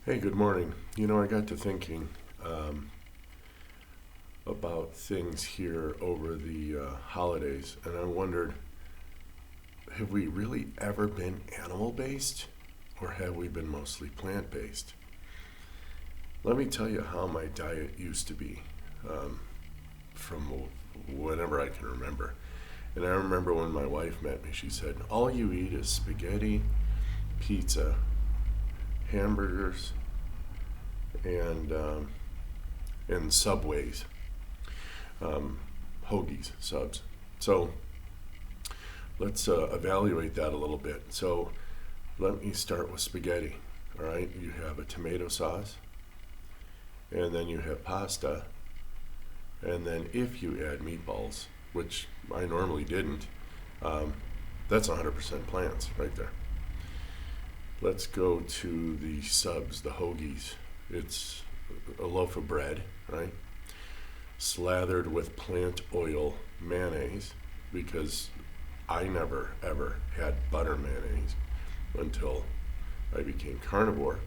Hey, good morning. I got to thinking about things here over the holidays, and I wondered, have we really ever been animal based, or have we been mostly plant based? Let me tell you how my diet used to be um, from whenever I can remember. And I remember when my wife met me, she said, all you eat is spaghetti, pizza, hamburgers, and, um, and Subways. Hoagies, subs. So let's evaluate that a little bit. So let me start with spaghetti. All right, you have a tomato sauce, and then you have pasta, and then if you add meatballs, which I normally didn't, um, that's 100% plants right there. Let's go to the subs, the hoagies. It's a loaf of bread, right? Slathered with plant oil mayonnaise, because I never ever had butter mayonnaise until I became carnivore.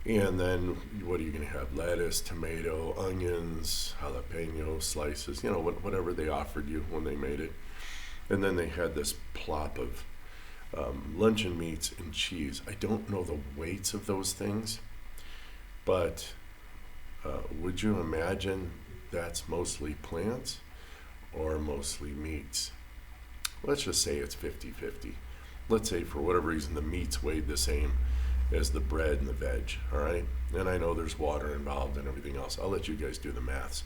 And then what are you going to have? Lettuce, tomato, onions, jalapeno slices, whatever they offered you when they made it. And then they had this plop of luncheon meats and cheese. I don't know the weights of those things, but would you imagine that's mostly plants or mostly meats? Let's just say it's 50-50. Let's say for whatever reason the meats weighed the same as the bread and the veg, all right? And I know there's water involved and everything else. I'll let you guys do the maths.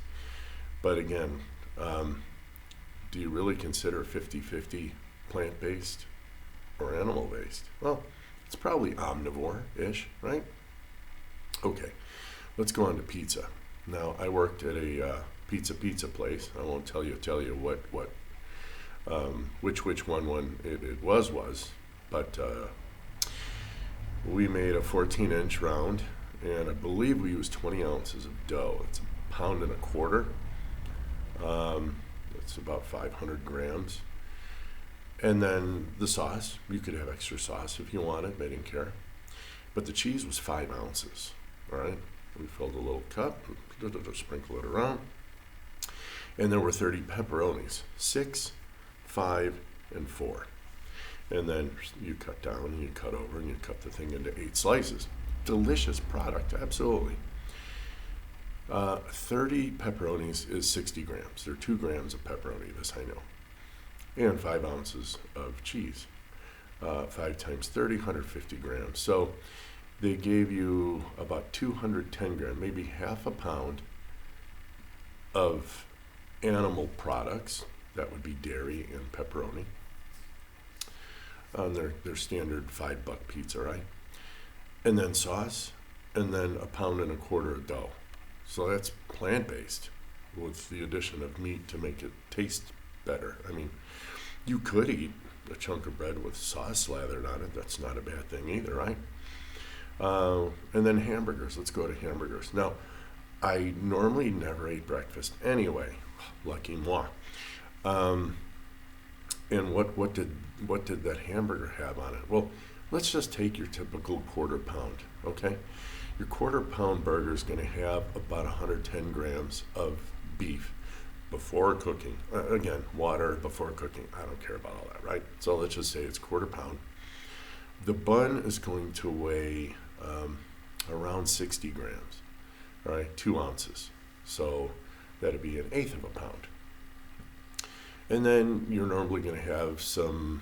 But again, do you really consider 50-50 plant-based or animal-based? Well, it's probably omnivore-ish, right? Okay, let's go on to pizza. Now, I worked at a pizza place. I won't tell you which one it was, but we made a 14-inch round, and I believe we used 20 ounces of dough. It's a pound and a quarter. It's about 500 grams. And then the sauce, you could have extra sauce if you wanted. They didn't care. But the cheese was 5 ounces. All right. We filled a little cup, sprinkle it around. And there were 30 pepperonis, 6, 5, and 4. And then you cut down and you cut over and you cut the thing into 8 slices. Delicious product, absolutely. 30 pepperonis is 60 grams. They're 2 grams of pepperoni, this I know. And 5 ounces of cheese. 5 times 30, 150 grams. So they gave you about 210 grams, maybe half a pound of animal products. That would be dairy and pepperoni on their standard $5 pizza, right? And then sauce, and then a pound and a quarter of dough. So that's plant-based with the addition of meat to make it taste better. I mean, you could eat a chunk of bread with sauce slathered on it. That's not a bad thing either, right? And then hamburgers. Let's go to hamburgers. Now, I normally never ate breakfast anyway. Lucky moi. And what did that hamburger have on it? Well, let's just take your typical quarter pound, okay? Your quarter pound burger is going to have about 110 grams of beef before cooking. Again, water before cooking. I don't care about all that, right? So let's just say it's quarter pound. The bun is going to weigh around 60 grams, all right? 2 ounces. So that'd be an eighth of a pound. And then you're normally going to have some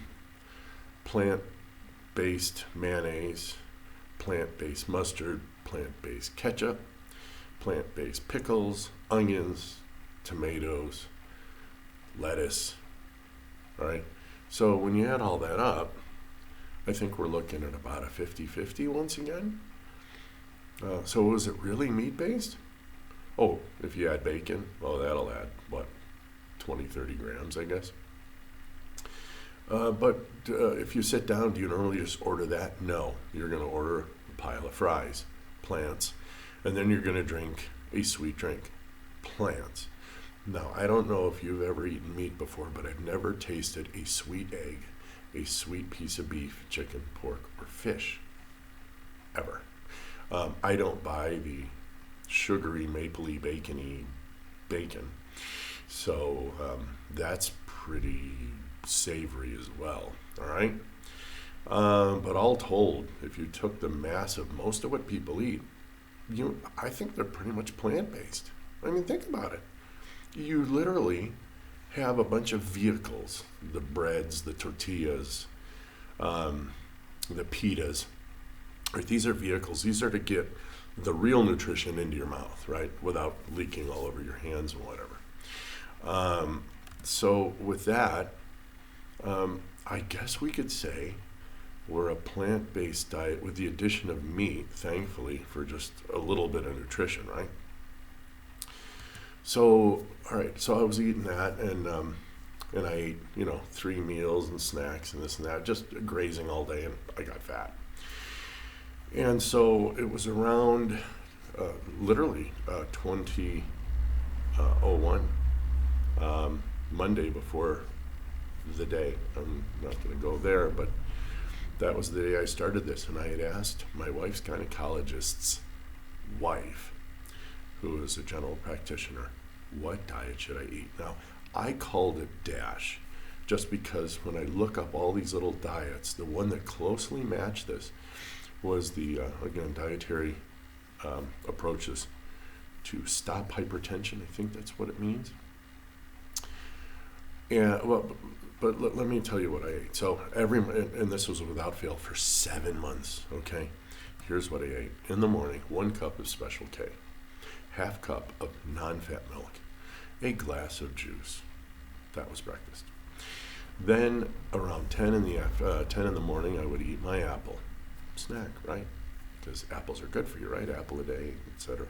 plant-based mayonnaise, plant-based mustard, plant-based ketchup, plant-based pickles, onions, tomatoes, lettuce, all right? So when you add all that up, I think we're looking at about a 50-50 once again. So was it really meat-based? Oh, if you add bacon, well, that'll add, 20, 30 grams, I guess. But if you sit down, do you normally just order that? No. You're going to order a pile of fries, plants, and then you're going to drink a sweet drink, plants. Now, I don't know if you've ever eaten meat before, but I've never tasted a sweet egg, a sweet piece of beef, chicken, pork, or fish. ever. I don't buy the sugary, mapley, bacony bacon. So that's pretty savory as well, all right? But all told, if you took the mass of most of what people eat, I think they're pretty much plant-based. I mean, think about it. You literally have a bunch of vehicles, the breads, the tortillas, the pitas. Right? These are vehicles. These are to get the real nutrition into your mouth, right, without leaking all over your hands and whatever. So with that, I guess we could say we're a plant-based diet with the addition of meat, thankfully, for just a little bit of nutrition, right? So, all right, so I was eating that, and I ate, 3 meals and snacks and this and that, just grazing all day, and I got fat. And so it was around literally 2001, Monday before the day. I'm not going to go there, but that was the day I started this, and I had asked my wife's gynecologist's wife, who is a general practitioner, what diet should I eat? Now, I called it DASH, just because when I look up all these little diets, the one that closely matched this was the, again, dietary approaches to stop hypertension. I think that's what it means. Yeah, well, but let me tell you what I ate. So and this was without fail for 7 months, okay? Here's what I ate. In the morning, 1 cup of Special K, half cup of non-fat milk, a glass of juice. That was breakfast. Then around 10 in the morning, I would eat my apple snack, right? Because apples are good for you, right? Apple a day, etc.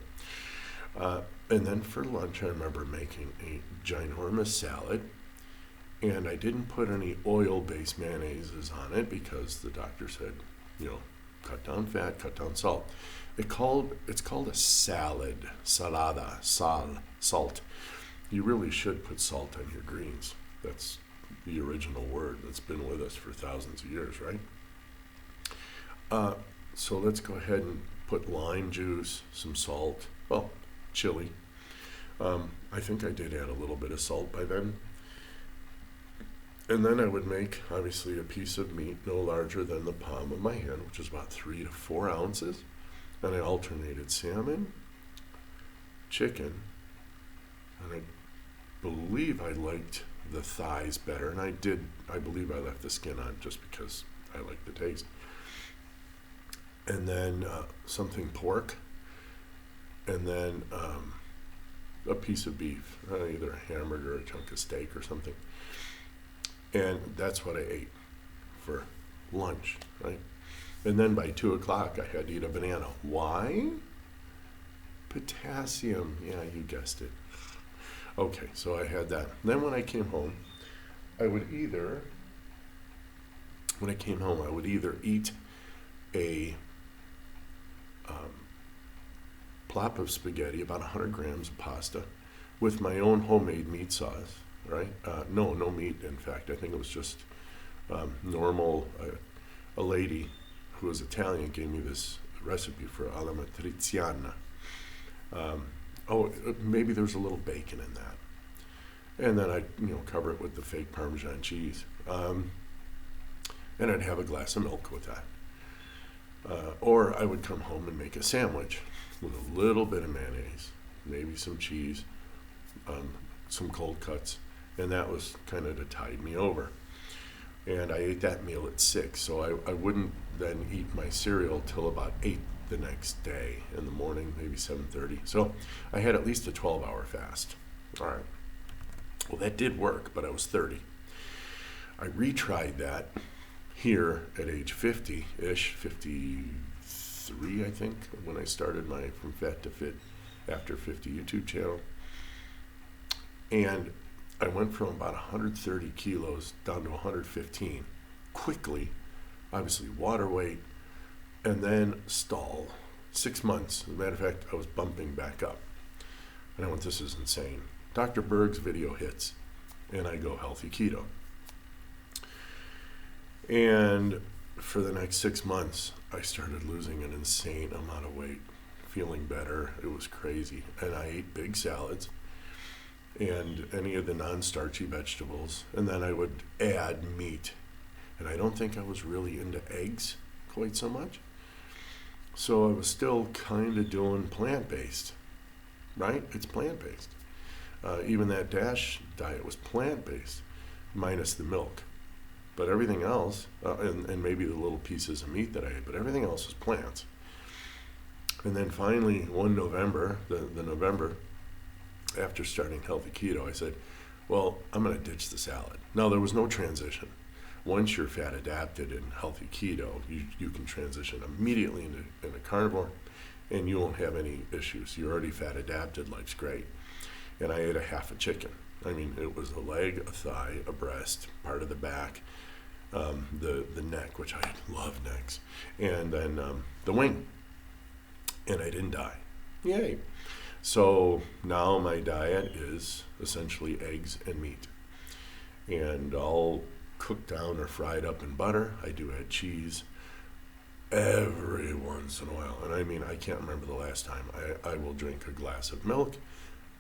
And then for lunch, I remember making a ginormous salad, and I didn't put any oil-based mayonnaises on it because the doctor said, cut down fat, cut down salt. It's called a salad, salada, salt. You really should put salt on your greens. That's the original word that's been with us for thousands of years, right? So let's go ahead and put lime juice, some salt, well, chili. I think I did add a little bit of salt by then. And then I would make, obviously, a piece of meat no larger than the palm of my hand, which is about 3 to 4 ounces. And I alternated salmon, chicken, and I believe I liked the thighs better. And I believe I left the skin on just because I like the taste. And then something pork, and then a piece of beef, either a hamburger or a chunk of steak or something. And that's what I ate for lunch, right? And then by 2 o'clock, I had to eat a banana. Why? Potassium. Yeah, you guessed it. Okay, so I had that. Then when I came home, I would either eat a plop of spaghetti, about 100 grams of pasta, with my own homemade meat sauce, right? No meat, in fact. I think it was just normal. A lady who was Italian gave me this recipe for alla matriciana. Maybe there was a little bacon in that. And then I'd cover it with the fake Parmesan cheese. And I'd have a glass of milk with that. Or I would come home and make a sandwich with a little bit of mayonnaise, maybe some cheese, some cold cuts, and that was kind of to tide me over. And I ate that meal at 6, so I wouldn't then eat my cereal till about 8 the next day in the morning, maybe 7:30. So I had at least a 12-hour fast. All right. Well, that did work, but I was 30. I retried that here at age 50-ish, 53, I think, when I started my From Fat to Fit After 50 YouTube channel. And I went from about 130 kilos down to 115 quickly, obviously water weight, and then stall. 6 months. As a matter of fact, I was bumping back up. And I went, this is insane. Dr. Berg's video hits, and I go healthy keto. And for the next 6 months, I started losing an insane amount of weight, feeling better. It was crazy. And I ate big salads and any of the non-starchy vegetables. And then I would add meat. And I don't think I was really into eggs quite so much. So I was still kind of doing plant-based, right? It's plant-based. Even that DASH diet was plant-based, minus the milk. But everything else, and maybe the little pieces of meat that I ate, but everything else was plants. And then finally, one November, the November, after starting healthy keto, I said, well, I'm going to ditch the salad. Now, there was no transition. Once you're fat adapted in healthy keto, you can transition immediately into carnivore, and you won't have any issues. You're already fat adapted, life's great. And I ate a half a chicken. I mean, it was a leg, a thigh, a breast, part of the back, the neck, which I love necks, and then the wing. And I didn't die. Yay. So now my diet is essentially eggs and meat. And all cooked down or fried up in butter. I do add cheese every once in a while. And I mean, I can't remember the last time I will drink a glass of milk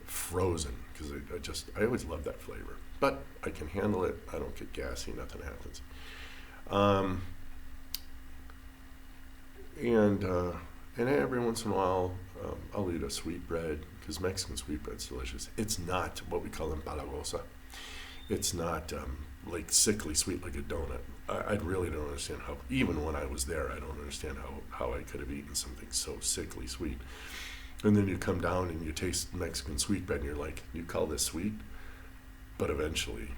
frozen, because I always love that flavor. But I can handle it. I don't get gassy. Nothing happens. And every once in a while, I'll eat a sweetbread, because Mexican sweetbread's delicious. It's not what we call empalagosa. It's not like sickly sweet like a donut. I really don't understand how, even when I was there, I don't understand how I could have eaten something so sickly sweet. And then you come down and you taste Mexican sweetbread and you're like, you call this sweet? But eventually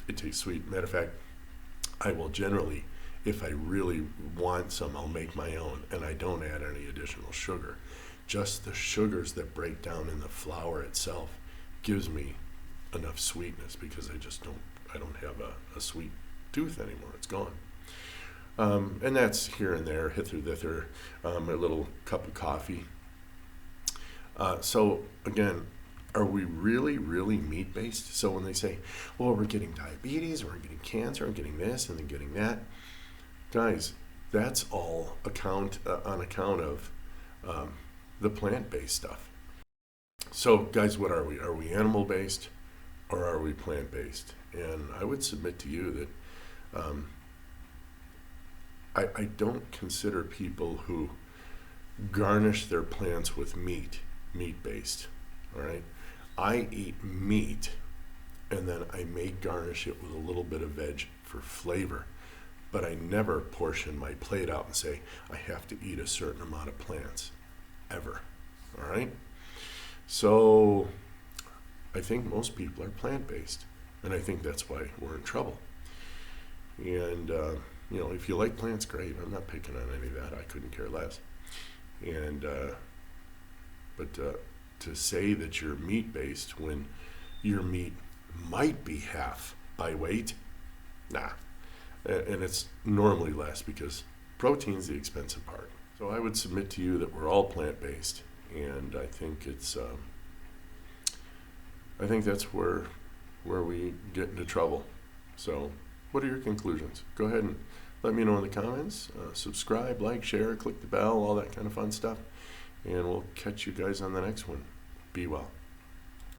it tastes sweet. Matter of fact, I will generally, if I really want some, I'll make my own, and I don't add any additional sugar. Just the sugars that break down in the flour itself gives me enough sweetness, because I don't have a sweet tooth anymore. It's gone. And that's here and there, hither thither, a little cup of coffee. So again, are we really, really meat-based? So when they say, well, we're getting diabetes, or we're getting cancer, and getting this, and then getting that, guys, that's all on account of the plant-based stuff. So guys, what are we? Are we animal-based, or are we plant-based? And I would submit to you that I don't consider people who garnish their plants with meat-based, all right? I eat meat, and then I may garnish it with a little bit of veg for flavor, but I never portion my plate out and say, I have to eat a certain amount of plants, ever, all right? So I think most people are plant-based, and I think that's why we're in trouble. And, if you like plants, great. I'm not picking on any of that. I couldn't care less. And, but to say that you're meat-based when your meat might be half by weight, nah. And it's normally less, because protein's the expensive part. So I would submit to you that we're all plant-based, and I think I think that's where we get into trouble. So what are your conclusions? Go ahead and let me know in the comments. Subscribe, like, share, click the bell, all that kind of fun stuff. And we'll catch you guys on the next one. Be well.